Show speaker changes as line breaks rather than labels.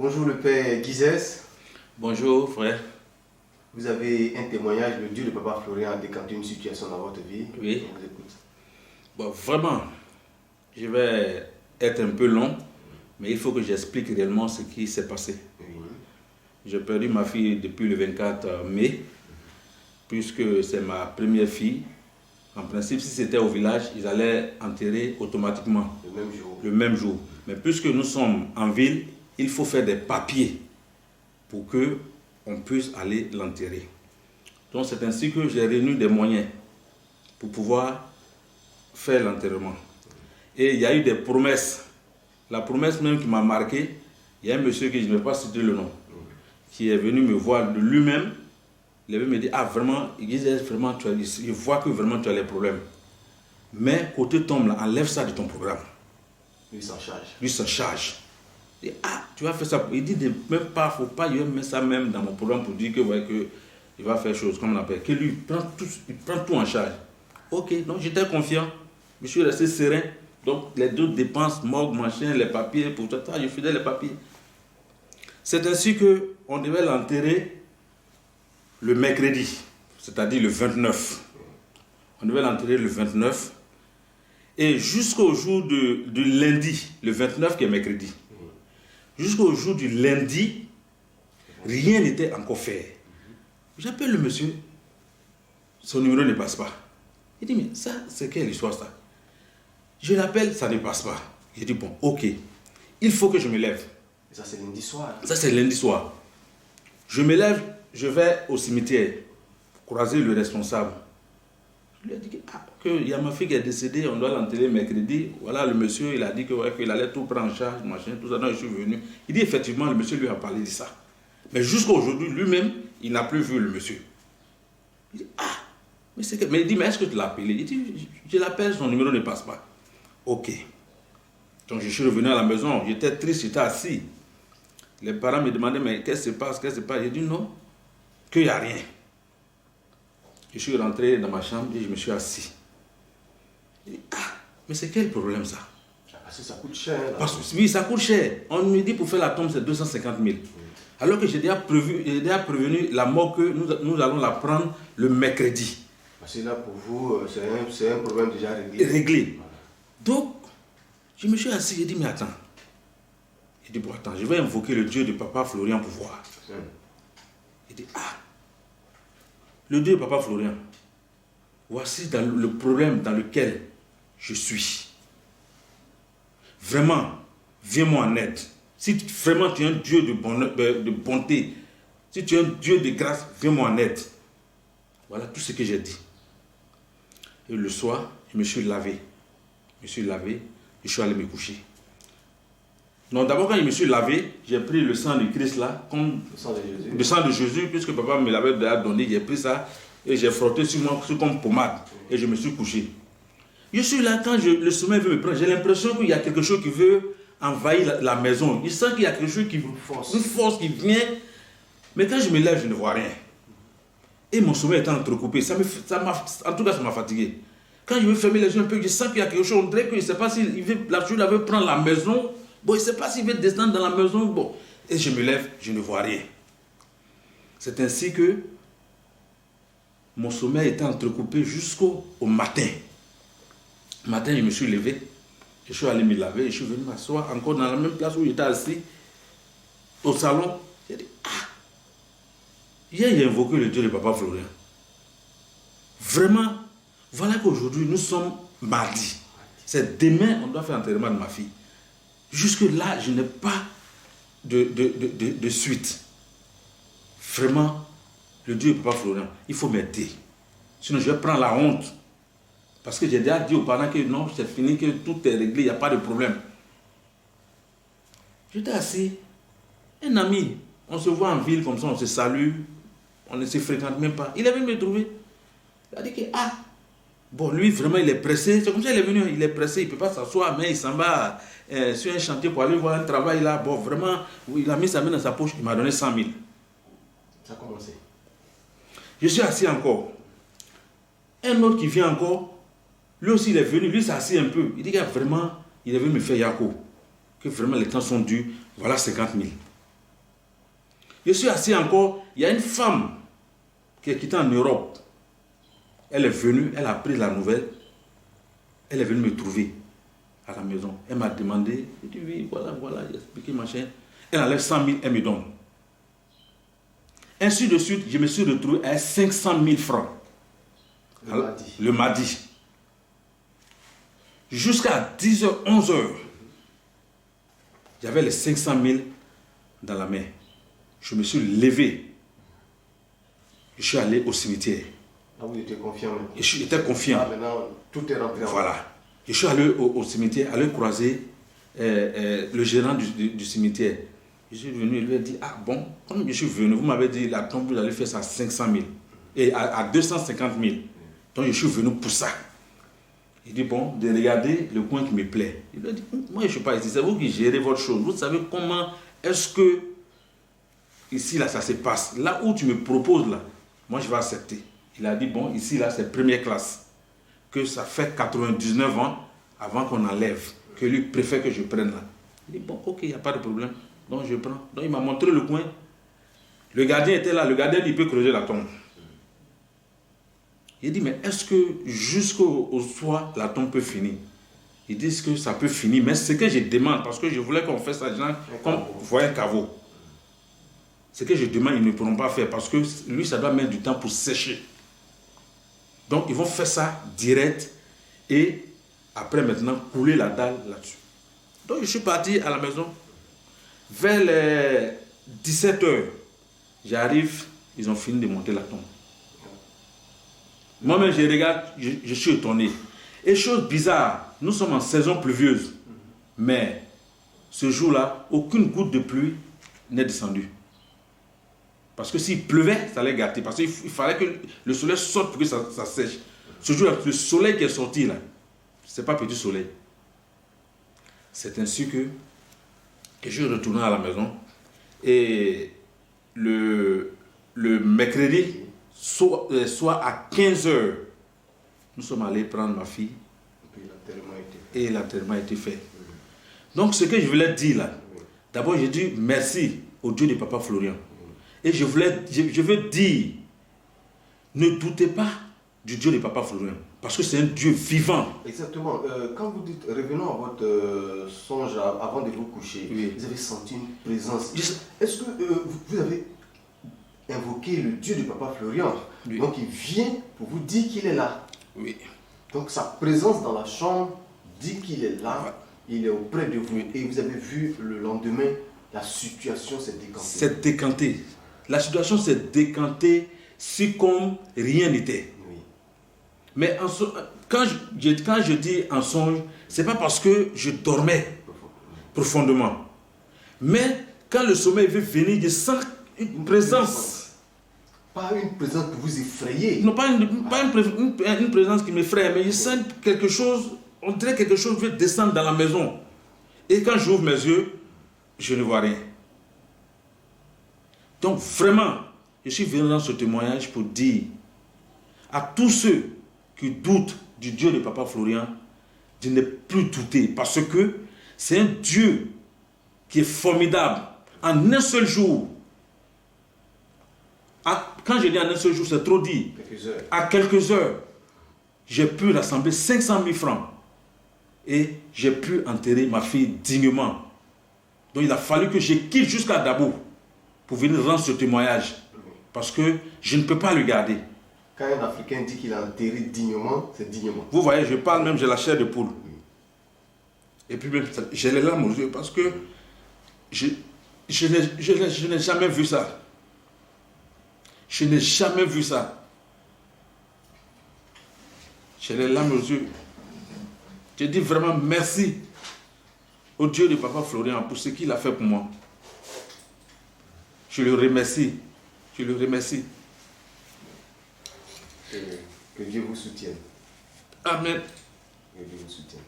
Bonjour le père Guizès.
Bonjour frère.
Vous avez un témoignage, le Dieu de Papa Florian a décanté une situation dans votre vie.
Oui.
On vous écoute.
Bon, vraiment, je vais être un peu long, mais il faut que j'explique réellement ce qui s'est passé.
Oui.
J'ai perdu ma fille depuis le 24 mai, puisque c'est ma première fille. En principe, si c'était au village, ils allaient enterrer automatiquement.
Le même jour.
Le même jour. Mais puisque nous sommes en ville, il faut faire des papiers pour qu'on puisse aller l'enterrer. Donc c'est ainsi que j'ai réuni des moyens pour pouvoir faire l'enterrement. Et il y a eu des promesses. La promesse même qui m'a marqué, il y a un monsieur que je ne vais pas citer le nom, qui est venu me voir de lui-même. Il avait me dit, ah vraiment, il disait vraiment, je vois que vraiment tu as les problèmes. Mais côté tombe là, enlève ça de ton programme.
Lui s'en charge.
Lui s'en charge. Il dit, ah, tu vas faire ça. Il dit, même pas, faut pas, il met ça même dans mon programme pour dire que, ouais, que il va faire chose, comme on appelle, que lui, il prend tout en charge. Ok, donc j'étais confiant. Je suis resté serein. Donc les deux dépenses, morgue, machin, les papiers, pour tout ça, je faisais les papiers. C'est ainsi qu'on devait l'enterrer le mercredi, c'est-à-dire le 29. On devait l'enterrer le 29. Et jusqu'au jour du lundi, le 29 qui est mercredi, jusqu'au jour du lundi, rien n'était encore fait. J'appelle le monsieur, son numéro ne passe pas. Il dit, mais ça, c'est quelle histoire ça? Je l'appelle, ça ne passe pas. J'ai dit, bon, ok, il faut que je me lève.
Et ça, c'est lundi soir.
Ça, c'est lundi soir. Je me lève, je vais au cimetière, croiser le responsable. Je lui ai dit qu'il y a ma fille qui est décédée, on doit l'enterrer mercredi. Voilà, le monsieur, il a dit qu'il allait tout prendre en charge, machin, tout ça. Donc, je suis venu. Il dit, effectivement, le monsieur lui a parlé de ça. Mais jusqu'à aujourd'hui, lui-même, il n'a plus vu le monsieur. Il dit, mais il dit, mais est-ce que tu l'as appelé? Il dit, je l'appelle, son numéro ne passe pas. Ok. Donc, je suis revenu à la maison. J'étais triste, j'étais assis. Les parents me demandaient, mais qu'est-ce qui se passe? J'ai dit, non, qu'il n'y a rien. Je suis rentré dans ma chambre et je me suis assis. Il dit, mais c'est quel problème ça?
Parce que ça coûte cher.
Oui, ça coûte cher. On me dit pour faire la tombe, c'est 250 000. Alors que j'ai déjà prévenu la mort que nous allons la prendre le mercredi.
Parce que là, pour vous, c'est un problème déjà réglé.
Réglé. Voilà. Donc, je me suis assis, j'ai dit, mais attends. Il dit, bon, attends, je vais invoquer le Dieu de Papa Florian pour voir. Il dit, le Dieu de Papa Florian, voici le problème dans lequel je suis. Vraiment, viens-moi en aide. Si vraiment tu es un Dieu de bonté, si tu es un Dieu de grâce, viens-moi en aide. Voilà tout ce que j'ai dit. Et le soir, je me suis lavé. Je suis allé me coucher. Donc d'abord quand je me suis lavé, j'ai pris le sang de Christ là, comme le sang de Jésus, puisque papa me l'avait déjà donné, j'ai pris ça et j'ai frotté sur moi comme pommade et je me suis couché. Je suis là quand le sommeil veut me prendre, j'ai l'impression qu'il y a quelque chose qui veut envahir la maison. Je sens qu'il y a quelque chose une force qui vient, mais quand je me lève, je ne vois rien. Et mon sommeil est entrecoupé, en tout cas ça m'a fatigué. Quand je veux fermer les yeux un peu, je sens qu'il y a quelque chose, on dirait que je ne sais pas s'il veut, la chose veut prendre la maison. Bon, je ne sais pas s'il veut descendre dans la maison. Bon. Et je me lève, je ne vois rien. C'est ainsi que mon sommeil était entrecoupé jusqu'au matin. Le matin, je me suis levé, je suis allé me laver, et je suis venu m'asseoir encore dans la même place où j'étais assis, au salon. J'ai dit, hier, j'ai invoqué le Dieu de Papa Florian. Vraiment, voilà qu'aujourd'hui, nous sommes mardi. C'est demain, on doit faire l'enterrement de ma fille. Jusque-là, je n'ai pas de suite. Vraiment, le Dieu de Papa Florian, il faut m'aider. Sinon, je vais prendre la honte. Parce que j'ai déjà dit aux parents que non, c'est fini, que tout est réglé, il n'y a pas de problème. J'étais assis. Un ami, on se voit en ville comme ça, on se salue, on ne se fréquente même pas. Il est venu me trouver. Il a dit que, bon, lui, vraiment, il est pressé. C'est comme ça qu'il est venu, il est pressé, il ne peut pas s'asseoir, mais il s'en va sur un chantier pour aller voir un travail là. Bon, vraiment, il a mis sa main dans sa poche, il m'a donné 100 000.
Ça a commencé.
Je suis assis encore. Un autre qui vient encore, lui aussi, il est venu, lui s'est assis un peu. Il dit que vraiment, il est venu me faire Yako. Que vraiment, les temps sont durs, voilà 50 000. Je suis assis encore, il y a une femme qui est quittée en Europe. Elle est venue, elle a pris la nouvelle, elle est venue me trouver à la maison. Elle m'a demandé, je dis oui, voilà, j'ai expliqué machin. Elle enlève 100 000, elle me donne. Ainsi de suite, je me suis retrouvé à 500 000 francs. Le mardi. Jusqu'à 10h, 11h, j'avais les 500 000 dans la main. Je me suis levé. Je suis allé au cimetière.
Ah, vous étiez confiant même.
J'étais confiant.
Ah, maintenant, tout est rentré en
Voilà. Je suis allé au cimetière, aller croiser le gérant du cimetière. Je suis venu, il lui a dit, ah bon, comme je suis venu, vous m'avez dit, la tombe, vous allez faire ça à 500 000 et à 250 000. Donc je suis venu pour ça. Il dit, bon, de regarder le coin qui me plaît. Il lui a dit, moi je ne suis pas ici, c'est vous qui gérez votre chose. Vous savez comment est-ce que ici, là, ça se passe. Là où tu me proposes, là, moi je vais accepter. Il a dit, bon, ici, là, c'est première classe. Que ça fait 99 ans avant qu'on enlève, que lui préfère que je prenne là. Il dit, bon, ok, il n'y a pas de problème. Donc je prends. Donc il m'a montré le coin. Le gardien était là. Le gardien, il peut creuser la tombe. Il dit, mais est-ce que jusqu'au soir, la tombe peut finir? Ils disent que ça peut finir. Mais ce que je demande, parce que je voulais qu'on fasse ça, genre, comme vous voyez un caveau. Ce que je demande, ils ne pourront pas faire parce que lui, ça doit mettre du temps pour sécher. Donc ils vont faire ça direct et après maintenant couler la dalle là-dessus. Donc je suis parti à la maison. Vers les 17h, j'arrive, ils ont fini de monter la tombe. Moi-même, je regarde, je suis étonné. Et chose bizarre, nous sommes en saison pluvieuse. Mais ce jour-là, aucune goutte de pluie n'est descendue. Parce que s'il pleuvait, ça allait gâter. Parce qu'il fallait que le soleil sorte pour que ça sèche. Ce jour-là, le soleil qui est sorti là, ce n'est pas petit soleil. C'est ainsi que je suis retourné à la maison. Et le mercredi, soit à 15h, nous sommes allés prendre ma fille. Et l'enterrement a été fait. Donc ce que je voulais dire là, d'abord j'ai dit merci au Dieu de Papa Florian. Et je veux dire, ne doutez pas du Dieu de Papa Florian. Parce que c'est un Dieu vivant.
Exactement. Quand vous dites, revenons à votre songe avant de vous coucher,
oui.
Vous avez senti une présence. Est-ce que vous avez invoqué le Dieu de Papa Florian? Oui. Donc il vient pour vous dire qu'il est là.
Oui.
Donc sa présence dans la chambre dit qu'il est là, il est auprès de vous.
Oui.
Et vous avez vu le lendemain, la situation s'est décantée.
C'est décanté. La situation s'est décantée si comme rien n'était. Oui. Mais quand je dis en songe, ce n'est pas parce que je dormais profondément. Mais quand le sommeil veut venir, je sens une présence.
Pas une présence pour vous effrayer.
Non, pas une présence qui m'effraie, mais je sens quelque chose, on dirait quelque chose veut descendre dans la maison. Et quand j'ouvre mes yeux, je ne vois rien. Donc vraiment, je suis venu dans ce témoignage pour dire à tous ceux qui doutent du Dieu de Papa Florian de ne plus douter, parce que c'est un Dieu qui est formidable. En un seul jour, quand je dis en un seul jour, c'est trop dit. À quelques heures, j'ai pu rassembler 500 000 francs et j'ai pu enterrer ma fille dignement. Donc il a fallu que je quitte jusqu'à Dabo pour venir rendre ce témoignage, parce que je ne peux pas le garder.
Quand un Africain dit qu'il a enterré dignement, c'est dignement.
Vous voyez, je parle même, j'ai la chair de poule. Et puis même, j'ai les larmes aux yeux parce que je n'ai jamais vu ça. Je n'ai jamais vu ça. J'ai les larmes aux yeux. Je dis vraiment merci au Dieu de Papa Florian pour ce qu'il a fait pour moi. Je le remercie. Je le remercie.
Que Dieu vous soutienne.
Amen.
Que Dieu vous soutienne.